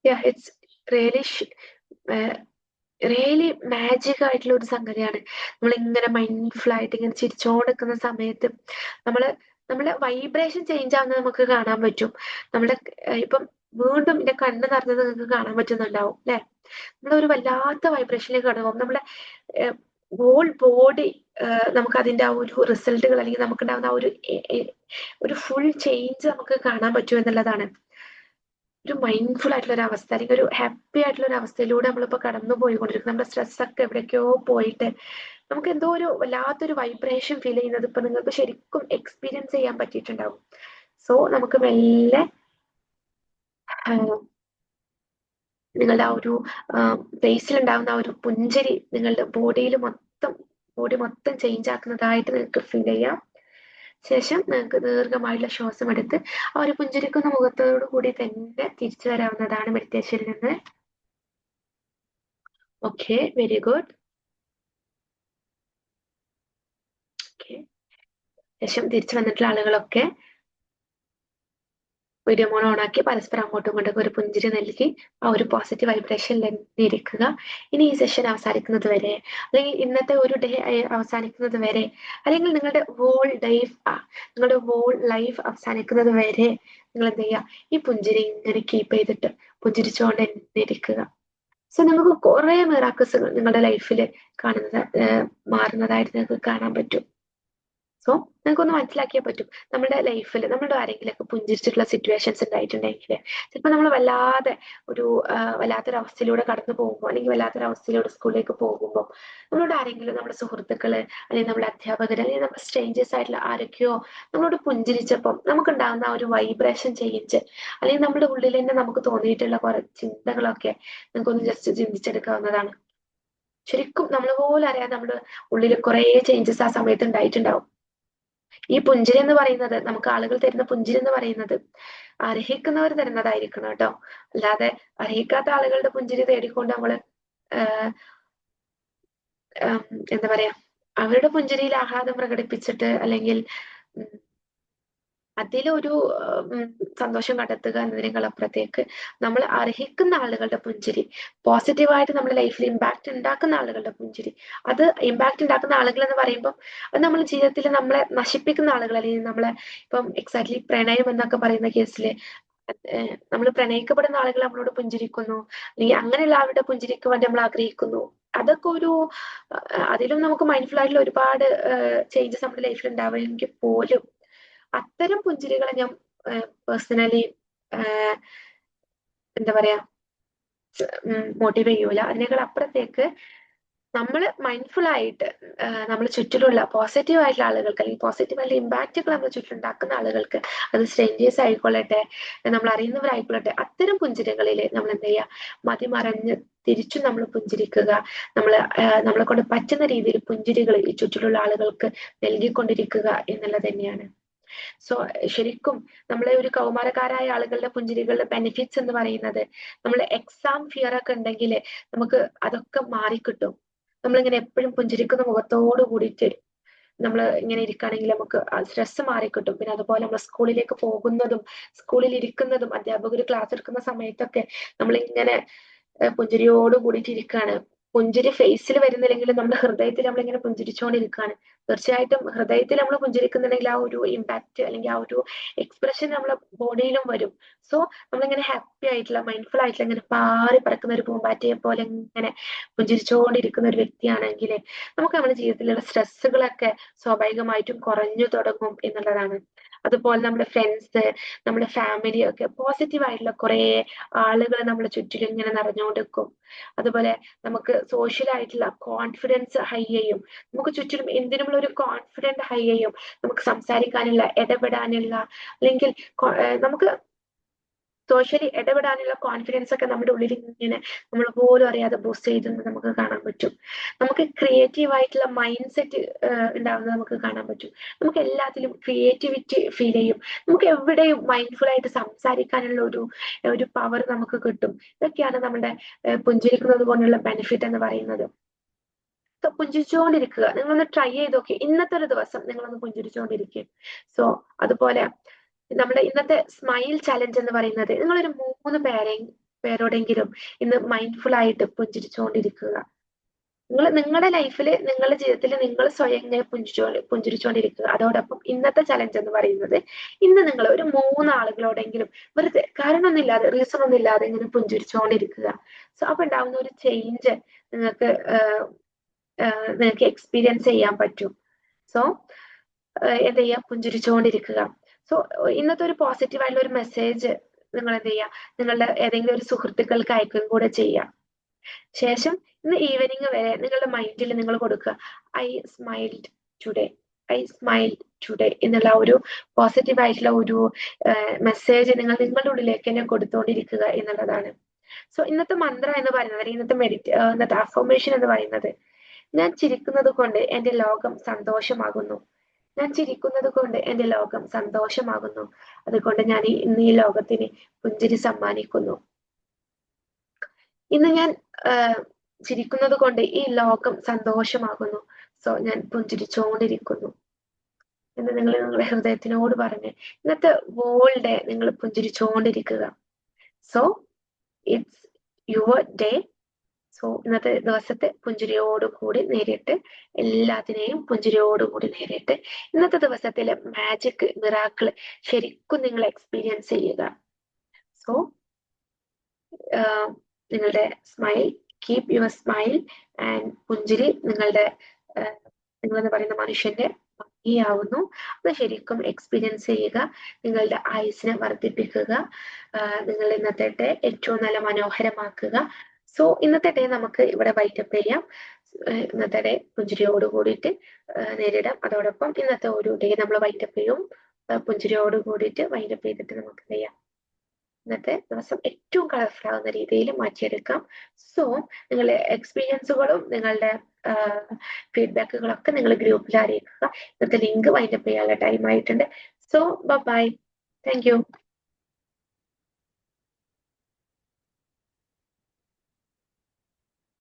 ഇറ്റ്സ് റിയലി റിയലി മാജിക് ആയിട്ടുള്ള ഒരു സംഗതിയാണ്. നമ്മളിങ്ങനെ മൈൻഡ്ഫുൾ ആയിട്ട് ഇങ്ങനെ ചിരിച്ചോണ്ടിരിക്കുന്ന സമയത്ത് നമ്മള് നമ്മളെ വൈബ്രേഷൻ ചേഞ്ച് ആവുന്നത് നമുക്ക് കാണാൻ പറ്റും. നമ്മുടെ ഇപ്പം വീണ്ടും എന്റെ കണ്ണ് നിറഞ്ഞത് നിങ്ങൾക്ക് കാണാൻ പറ്റുന്നുണ്ടാവും അല്ലെ? നമ്മളൊരു വല്ലാത്ത വൈബ്രേഷനിലേക്ക് കടന്നു പോകും. നമ്മളെ ഹോൾ ബോഡി നമുക്ക് അതിന്റെ ആ ഒരു റിസൾട്ടുകൾ അല്ലെങ്കിൽ നമുക്കുണ്ടാകുന്ന ആ ഒരു ഫുൾ ചേഞ്ച് നമുക്ക് കാണാൻ പറ്റും എന്നുള്ളതാണ്. ഒരു മൈൻഡ്ഫുൾ ആയിട്ടുള്ള ഒരു അവസ്ഥ അല്ലെങ്കിൽ ഒരു ഹാപ്പി ആയിട്ടുള്ള ഒരു അവസ്ഥയിലൂടെ നമ്മളിപ്പോ കടന്നു പോയിക്കൊണ്ടിരിക്കും. നമ്മുടെ സ്ട്രെസ് ഒക്കെ എവിടേക്കോ പോയിട്ട് നമുക്ക് എന്തോ ഒരു വല്ലാത്തൊരു വൈബ്രേഷൻ ഫീൽ ചെയ്യുന്നത് ഇപ്പൊ നിങ്ങൾക്ക് ശരിക്കും എക്സ്പീരിയൻസ് ചെയ്യാൻ പറ്റിയിട്ടുണ്ടാവും. സോ നമുക്ക് മെല്ലെ നിങ്ങളുടെ ആ ഒരു ഫേസിൽ ഉണ്ടാകുന്ന ആ ഒരു പുഞ്ചിരി നിങ്ങളുടെ ബോഡി മൊത്തം ചേഞ്ച് ആക്കുന്നതായിട്ട് നിങ്ങൾക്ക് ഫീൽ ചെയ്യാം. ശേഷം നിങ്ങൾക്ക് ദീർഘമായിട്ടുള്ള ശ്വാസം എടുത്ത് ആ ഒരു പുഞ്ചിരിക്കുന്ന മുഖത്തോടു കൂടി തന്നെ തിരിച്ചു വരാവുന്നതാണ് മെഡിറ്റേഷനിൽ നിന്ന്. Okay, very good. ഓക്കെ, ശേഷം തിരിച്ചു വന്നിട്ടുള്ള ആളുകളൊക്കെ വീഡിയോ മോൺ ഓണാക്കി പരസ്പരം അങ്ങോട്ടും ഇങ്ങോട്ടും ഒരു പുഞ്ചിരി നൽകി ആ ഒരു പോസിറ്റീവ് വൈബ്രേഷനിൽ ഇരിക്കുക. ഇനി ഈ സെഷൻ അവസാനിക്കുന്നത് വരെ അല്ലെങ്കിൽ ഇന്നത്തെ ഒരു ഡേ അവസാനിക്കുന്നത് വരെ അല്ലെങ്കിൽ നിങ്ങളുടെ ഹോൾ ലൈഫ് അവസാനിക്കുന്നത് വരെ നിങ്ങൾ എന്ത് ചെയ്യുക, ഈ പുഞ്ചിരി ഇങ്ങനെ കീപ്പ് ചെയ്തിട്ട് പുഞ്ചിരിച്ചുകൊണ്ട് ഇരിക്കുക. സോ നിങ്ങൾക്ക് കുറെ മിറാക്കിൾസ് നിങ്ങളുടെ ലൈഫിൽ മാറുന്നതായിട്ട് നിങ്ങൾക്ക് കാണാൻ പറ്റും. സോ നിങ്ങൾക്കൊന്ന് മനസ്സിലാക്കിയാൽ പറ്റും നമ്മുടെ ലൈഫിൽ നമ്മുടെ ആരെങ്കിലുമൊക്കെ പുഞ്ചിരിച്ചിട്ടുള്ള സിറ്റുവേഷൻസ് ഉണ്ടായിട്ടുണ്ടെങ്കിൽ ചിലപ്പോൾ നമ്മൾ വല്ലാത്തൊരു അവസ്ഥയിലൂടെ കടന്നു പോകുമ്പോൾ അല്ലെങ്കിൽ വല്ലാത്തൊരു അവസ്ഥയിലൂടെ സ്കൂളിലേക്ക് പോകുമ്പോൾ നമ്മളോട് ആരെങ്കിലും നമ്മുടെ സുഹൃത്തുക്കള് അല്ലെങ്കിൽ നമ്മുടെ അധ്യാപകർ അല്ലെങ്കിൽ നമ്മുടെ സ്ട്രേഞ്ചേഴ്സ് ആയിട്ടുള്ള ആരൊക്കെയോ നമ്മളോട് പുഞ്ചിരിച്ചപ്പം നമുക്കുണ്ടാകുന്ന ആ ഒരു വൈബ്രേഷൻ ചേഞ്ച് അല്ലെങ്കിൽ നമ്മുടെ ഉള്ളിൽ തന്നെ നമുക്ക് തോന്നിയിട്ടുള്ള കുറെ ചിന്തകളൊക്കെ നിങ്ങൾക്കൊന്ന് ജസ്റ്റ് ചിന്തിച്ചെടുക്കാവുന്നതാണ്. ശരിക്കും നമ്മൾ പോലും അറിയാതെ നമ്മുടെ ഉള്ളിൽ കുറെ ചേഞ്ചസ് ആ സമയത്ത് ഉണ്ടായിട്ടുണ്ടാവും. ഈ പുഞ്ചിരി എന്ന് പറയുന്നത് നമുക്ക് ആളുകൾ തരുന്ന പുഞ്ചിരി എന്ന് പറയുന്നത് അർഹിക്കുന്നവർ തരുന്നതായിരിക്കണം കേട്ടോ. അല്ലാതെ അർഹിക്കാത്ത ആളുകളുടെ പുഞ്ചിരി തേടിക്കൊണ്ട് നമ്മള് എന്താ പറയാ അവരുടെ പുഞ്ചിരിയിൽ ആഹ്ലാദം പ്രകടിപ്പിച്ചിട്ട് അല്ലെങ്കിൽ അതിലൊരു സന്തോഷം കണ്ടെത്തുക എന്നതിനേക്കാൾ അപ്പുറത്തേക്ക് നമ്മൾ അർഹിക്കുന്ന ആളുകളുടെ പുഞ്ചിരി, പോസിറ്റീവായിട്ട് നമ്മുടെ ലൈഫിൽ ഇമ്പാക്ട് ഉണ്ടാക്കുന്ന ആളുകളുടെ പുഞ്ചിരി, അത് ഇമ്പാക്ട് ഉണ്ടാക്കുന്ന ആളുകൾ എന്ന് പറയുമ്പോൾ അത് നമ്മുടെ ജീവിതത്തിൽ നമ്മളെ നശിപ്പിക്കുന്ന ആളുകൾ അല്ലെങ്കിൽ നമ്മളെ ഇപ്പം എക്സാക്ട്ലി പ്രണയം എന്നൊക്കെ പറയുന്ന കേസിൽ നമ്മൾ പ്രണയിക്കപ്പെടുന്ന ആളുകൾ നമ്മളോട് പുഞ്ചിരിക്കുന്നു അല്ലെങ്കിൽ അങ്ങനെയുള്ള ആളുടെ പുഞ്ചിരിക്ക് വേണ്ടി നമ്മൾ ആഗ്രഹിക്കുന്നു. അതൊക്കെ അതിലും നമുക്ക് മൈൻഡ്ഫുൾ ആയിട്ടുള്ള ഒരുപാട് ചേഞ്ചസ് നമ്മുടെ ലൈഫിൽ ഉണ്ടാവുമെങ്കിൽ പോലും അത്തരം പുഞ്ചിരികളെ ഞാൻ പേഴ്സണലി എന്താ പറയാ മോട്ടിവേറ്റ് ചെയ്യൂല. അതിനേക്കാൾ അപ്പുറത്തേക്ക് നമ്മൾ മൈൻഡ്ഫുൾ ആയിട്ട് നമ്മൾ ചുറ്റിലുള്ള പോസിറ്റീവ് ആയിട്ടുള്ള ആളുകൾക്ക് അല്ലെങ്കിൽ പോസിറ്റീവ് ആയിട്ടുള്ള ഇമ്പാക്റ്റുകൾ നമ്മൾ ചുറ്റിലുണ്ടാക്കുന്ന ആളുകൾക്ക്, അത് സ്ട്രേഞ്ചേഴ്സ് ആയിക്കൊള്ളട്ടെ നമ്മൾ അറിയുന്നവരായിക്കൊള്ളട്ടെ, അത്തരം പുഞ്ചിരികളിൽ നമ്മൾ എന്ത് ചെയ്യുക, മതിമറഞ്ഞ് തിരിച്ചും നമ്മൾ പുഞ്ചിരിക്കുക. നമ്മളെ കൊണ്ട് പറ്റുന്ന രീതിയിൽ പുഞ്ചിരികൾ ഈ ചുറ്റിലുള്ള ആളുകൾക്ക് നൽകിക്കൊണ്ടിരിക്കുക എന്നുള്ളത് തന്നെയാണ്. സോ ശരിക്കും നമ്മളെ ഒരു കൗമാരക്കാരായ ആളുകളുടെ പുഞ്ചിരികളുടെ ബെനിഫിറ്റ്സ് എന്ന് പറയുന്നത് നമ്മൾ എക്സാം ഫിയർ ഒക്കെ ഉണ്ടെങ്കിൽ നമുക്ക് അതൊക്കെ മാറിക്കിട്ടും. നമ്മളിങ്ങനെ എപ്പോഴും പുഞ്ചിരിക്കുന്ന മുഖത്തോട് കൂടിയിട്ട് നമ്മൾ ഇങ്ങനെ ഇരിക്കുകയാണെങ്കിൽ നമുക്ക് സ്ട്രെസ് മാറിക്കിട്ടും. പിന്നെ അതുപോലെ നമ്മൾ സ്കൂളിലേക്ക് പോകുന്നതും സ്കൂളിൽ ഇരിക്കുന്നതും അധ്യാപകർ ക്ലാസ് എടുക്കുന്ന സമയത്തൊക്കെ നമ്മളിങ്ങനെ പുഞ്ചിരിയോട് കൂടിയിട്ട് ഇരിക്കുകയാണ്. പുഞ്ചിരി ഫേസിൽ വരുന്നില്ലെങ്കിലും നമ്മുടെ ഹൃദയത്തിൽ നമ്മളിങ്ങനെ പുഞ്ചിരിച്ചുകൊണ്ടിരിക്കുകയാണ്. തീർച്ചയായിട്ടും ഹൃദയത്തിൽ നമ്മൾ പുഞ്ചിരിക്കുന്നുണ്ടെങ്കിൽ ആ ഒരു ഇമ്പാക്ട് അല്ലെങ്കിൽ ആ ഒരു എക്സ്പ്രഷൻ നമ്മുടെ ബോഡിയിലും വരും. സോ നമ്മളിങ്ങനെ ഹാപ്പി ആയിട്ടുള്ള മൈൻഡ്ഫുൾ ആയിട്ടുള്ള ഇങ്ങനെ പാറി പറക്കുന്ന ഒരു പൂമ്പാറ്റയെ പോലെ ഇങ്ങനെ പുഞ്ചിരിച്ചുകൊണ്ടിരിക്കുന്ന ഒരു വ്യക്തിയാണെങ്കിൽ നമുക്ക് നമ്മുടെ ജീവിതത്തിലുള്ള സ്ട്രെസ്സുകളൊക്കെ സ്വാഭാവികമായിട്ടും കുറഞ്ഞു തുടങ്ങും എന്നുള്ളതാണ്. അതുപോലെ നമ്മുടെ ഫ്രണ്ട്സ്, നമ്മുടെ ഫാമിലി ഒക്കെ പോസിറ്റീവ് ആയിട്ടുള്ള കുറെ ആളുകൾ നമ്മുടെ ചുറ്റിലും ഇങ്ങനെ നിറഞ്ഞുകൊണ്ടിരിക്കും. അതുപോലെ നമുക്ക് സോഷ്യൽ ആയിട്ടുള്ള കോൺഫിഡൻസ് ഹൈ ചെയ്യും. നമുക്ക് ചുറ്റിലും എന്തിനുമുള്ള ഒരു കോൺഫിഡൻസ് ഹൈ ചെയ്യും. നമുക്ക് സംസാരിക്കാനുള്ള, ഇടപെടാനുള്ള അല്ലെങ്കിൽ നമുക്ക് സോഷ്യലി ഇടപെടാനുള്ള കോൺഫിഡൻസ് ഒക്കെ നമ്മുടെ ഉള്ളിൽ ഇങ്ങനെ നമ്മൾ പോലും അറിയാതെ ബൂസ്റ്റ് ചെയ്തെന്ന് നമുക്ക് കാണാൻ പറ്റും. നമുക്ക് ക്രിയേറ്റീവ് ആയിട്ടുള്ള മൈൻഡ് സെറ്റ് ഉണ്ടാവുന്നത് നമുക്ക് കാണാൻ പറ്റും. നമുക്ക് എല്ലാത്തിലും ക്രിയേറ്റിവിറ്റി ഫീൽ ചെയ്യും. നമുക്ക് എവിടെയും മൈൻഡ്ഫുൾ ആയിട്ട് സംസാരിക്കാനുള്ള ഒരു പവർ നമുക്ക് കിട്ടും. ഇതൊക്കെയാണ് നമ്മുടെ പുഞ്ചിരിക്കുന്നത് കൊണ്ടുള്ള ബെനിഫിറ്റ് എന്ന് പറയുന്നത്. പുഞ്ചിരിച്ചുകൊണ്ടിരിക്കുക. നിങ്ങളൊന്ന് ട്രൈ ചെയ്ത് നോക്കി. ഇന്നത്തെ ഒരു ദിവസം നിങ്ങളൊന്ന് പുഞ്ചിരിച്ചുകൊണ്ടിരിക്കുക. സോ അതുപോലെ നമ്മുടെ ഇന്നത്തെ സ്മൈൽ ചലഞ്ച് എന്ന് പറയുന്നത് നിങ്ങളൊരു 3 പേരെ പേരോടെങ്കിലും ഇന്ന് മൈൻഡ്ഫുൾ ആയിട്ട് പുഞ്ചിരിച്ചുകൊണ്ടിരിക്കുക. നിങ്ങളുടെ ലൈഫിൽ, നിങ്ങളുടെ ജീവിതത്തിൽ നിങ്ങൾ സ്വയം ഇങ്ങനെ പുഞ്ചിരിച്ചുകൊണ്ടിരിക്കുക. അതോടൊപ്പം ഇന്നത്തെ ചലഞ്ച് എന്ന് പറയുന്നത്, ഇന്ന് നിങ്ങൾ ഒരു 3 ആളുകളോടെങ്കിലും വെറുതെ കാരണമൊന്നുമില്ലാതെ, റീസൺ ഒന്നും ഇല്ലാതെ ഇങ്ങനെ പുഞ്ചിരിച്ചുകൊണ്ടിരിക്കുക. സോ അപ്പൊ ഉണ്ടാവുന്ന ഒരു ചേഞ്ച് നിങ്ങൾക്ക് നിങ്ങൾക്ക് എക്സ്പീരിയൻസ് ചെയ്യാൻ പറ്റും. സോ എന്ത് ചെയ്യുക, പുഞ്ചിരിച്ചുകൊണ്ടിരിക്കുക. സോ ഇന്നത്തെ ഒരു പോസിറ്റീവ് ആയിട്ടുള്ള ഒരു മെസ്സേജ് നിങ്ങൾ എന്ത് ചെയ്യുക, നിങ്ങളുടെ ഏതെങ്കിലും ഒരു സുഹൃത്തുക്കൾക്ക് അയക്കുകയും കൂടെ ചെയ്യുക. ശേഷം ഇന്ന് ഈവനിങ് വരെ നിങ്ങളുടെ മൈൻഡിൽ നിങ്ങൾ കൊടുക്കുക, I smiled today, I smiled today എന്നുള്ള ഒരു പോസിറ്റീവ് ആയിട്ടുള്ള ഒരു മെസ്സേജ് നിങ്ങൾ നിങ്ങളുടെ ഉള്ളിലേക്ക് തന്നെ കൊടുത്തുകൊണ്ടിരിക്കുക എന്നുള്ളതാണ്. സോ ഇന്നത്തെ മന്ത്രം എന്ന് പറയുന്നത്, ഇന്നത്തെ അഫർമേഷൻ എന്ന് പറയുന്നത്, ഞാൻ ചിരിക്കുന്നത് കൊണ്ട് എന്റെ ലോകം സന്തോഷമാകുന്നു. ഞാൻ ചിരിക്കുന്നത് കൊണ്ട് എന്റെ ലോകം സന്തോഷമാകുന്നു. അതുകൊണ്ട് ഞാൻ ഇന്ന് ഈ ലോകത്തിന് പുഞ്ചിരി സമ്മാനിക്കുന്നു. ഇന്ന് ഞാൻ ചിരിക്കുന്നത് കൊണ്ട് ഈ ലോകം സന്തോഷമാകുന്നു. സോ ഞാൻ പുഞ്ചിരിച്ചുകൊണ്ടിരിക്കുന്നു എന്ന് നിങ്ങൾ നിങ്ങളുടെ ഹൃദയത്തിനോട് പറഞ്ഞ് ഇന്നത്തെ വോൾ ഡേ നിങ്ങൾ പുഞ്ചിരിച്ചുകൊണ്ടിരിക്കുക. So it's your day. So ഇന്നത്തെ ദിവസത്തെ പുഞ്ചിരിയോടുകൂടി നേരിട്ട്, എല്ലാത്തിനെയും പുഞ്ചിരിയോടുകൂടി നേരിട്ട് ഇന്നത്തെ ദിവസത്തിലെ മാജിക്, മിറാക്കിൾ ശരിക്കും നിങ്ങൾ എക്സ്പീരിയൻസ് ചെയ്യുക. സോ നിങ്ങളുടെ smile, keep your smile and പുഞ്ചിരി നിങ്ങളുടെ നിങ്ങളെന്ന് പറയുന്ന മനുഷ്യന്റെ ഭംഗിയാവുന്നു. അത് ശരിക്കും എക്സ്പീരിയൻസ് ചെയ്യുക. നിങ്ങളുടെ ആയുസിനെ വർദ്ധിപ്പിക്കുക. നിങ്ങൾ ഇന്നത്തെ ഡേ ഏറ്റവും നല്ല മനോഹരമാക്കുക. സോ ഇന്നത്തെ ഡേ നമുക്ക് ഇവിടെ വൈറ്റപ്പ് ചെയ്യാം. ഇന്നത്തെ ഡേ പുഞ്ചിരിയോട് കൂടിയിട്ട് നേരിടാം. അതോടൊപ്പം ഇന്നത്തെ ഒരു ഡേ നമ്മൾ വൈറ്റപ്പ് ചെയ്യും, പുഞ്ചിരിയോട് കൂടിയിട്ട് വൈറ്റപ്പ് ചെയ്തിട്ട് നമുക്ക് ചെയ്യാം. ഇന്നത്തെ ദിവസം ഏറ്റവും കളർഫുൾ ആവുന്ന രീതിയിൽ മാറ്റിയെടുക്കാം. സോ നിങ്ങളുടെ എക്സ്പീരിയൻസുകളും നിങ്ങളുടെ ഫീഡ്ബാക്കുകളൊക്കെ നിങ്ങൾ ഗ്രൂപ്പിൽ അറിയിക്കുക. ഇന്നത്തെ ലിങ്ക് വൈൻഡപ്പ് ചെയ്യാനുള്ള ടൈം ആയിട്ടുണ്ട്. So bye, thank U.